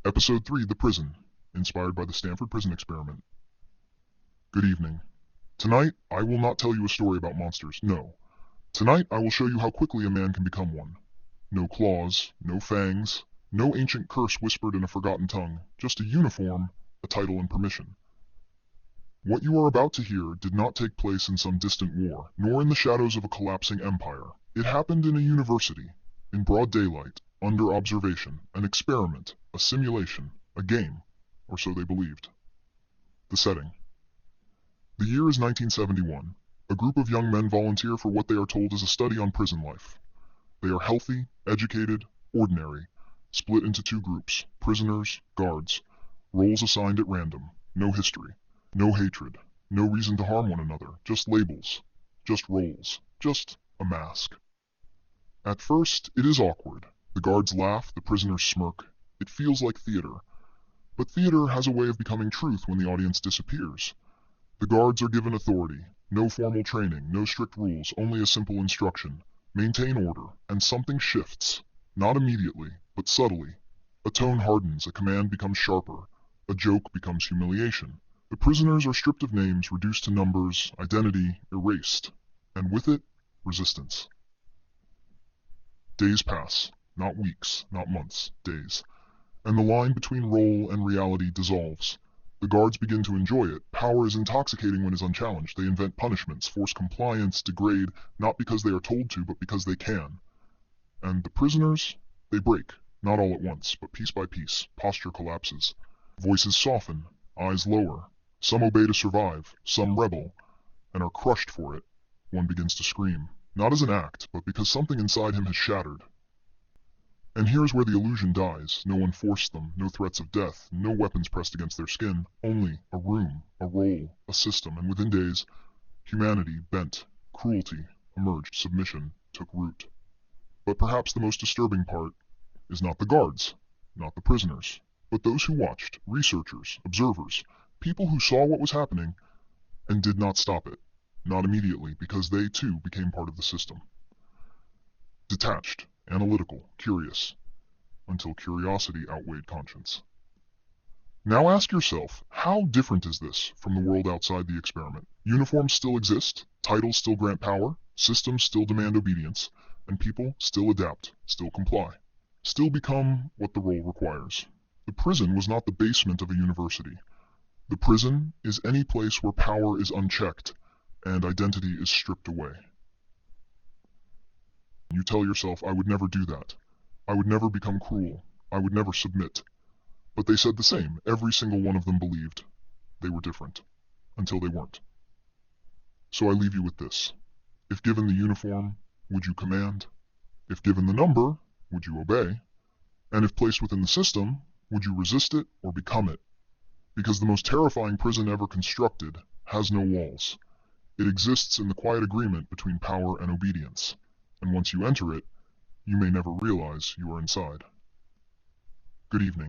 Episode 3, The Prison, inspired by the Stanford Prison Experiment. Good evening. Tonight, I will not tell you a story about monsters, no. Tonight, I will show you how quickly a man can become one. No claws, no fangs, no ancient curse whispered in a forgotten tongue, just a uniform, a title and permission. What you are about to hear did not take place in some distant war, nor in the shadows of a collapsing empire. It happened in a university, in broad daylight, under observation, an experiment, a simulation, a game, or so they believed. The setting. The year is 1971. A group of young men volunteer for what they are told is a study on prison life. They are healthy, educated, ordinary, split into two groups, prisoners, guards, roles assigned at random, no history, no hatred, no reason to harm one another, just labels, just roles, just a mask. At first, it is awkward. The guards laugh, the prisoners smirk. It feels like theater. But theater has a way of becoming truth when the audience disappears. The guards are given authority, no formal training, no strict rules, only a simple instruction. Maintain order, and something shifts. Not immediately, but subtly. A tone hardens, a command becomes sharper, a joke becomes humiliation. The prisoners are stripped of names, reduced to numbers, identity erased, and with it, resistance. Days pass. Not weeks, not months, days. And the line between role and reality dissolves. The guards begin to enjoy it. Power is intoxicating when it is unchallenged. They invent punishments, force compliance, degrade, not because they are told to, but because they can. And the prisoners, they break, not all at once, but piece by piece. Posture collapses. Voices soften, eyes lower. Some obey to survive, some rebel, and are crushed for it. One begins to scream, not as an act, but because something inside him has shattered. And here's where the illusion dies. No one forced them, no threats of death, no weapons pressed against their skin, only a room, a role, a system, and within days, humanity bent, cruelty emerged, submission took root. But perhaps the most disturbing part is not the guards, not the prisoners, but those who watched, researchers, observers, people who saw what was happening and did not stop it, not immediately, because they too became part of the system. Detached, analytical, curious, until curiosity outweighed conscience. Now ask yourself, how different is this from the world outside the experiment? Uniforms still exist, titles still grant power, systems still demand obedience, and people still adapt, still comply, still become what the role requires. The prison was not the basement of a university. The prison is any place where power is unchecked and identity is stripped away. You tell yourself, I would never do that. I would never become cruel. I would never submit. But they said the same. Every single one of them believed they were different, until they weren't. So I leave you with this. If given the uniform, would you command? If given the number, would you obey? And if placed within the system, would you resist it or become it? Because the most terrifying prison ever constructed has no walls. It exists in the quiet agreement between power and obedience. And once you enter it, you may never realize you are inside. Good evening.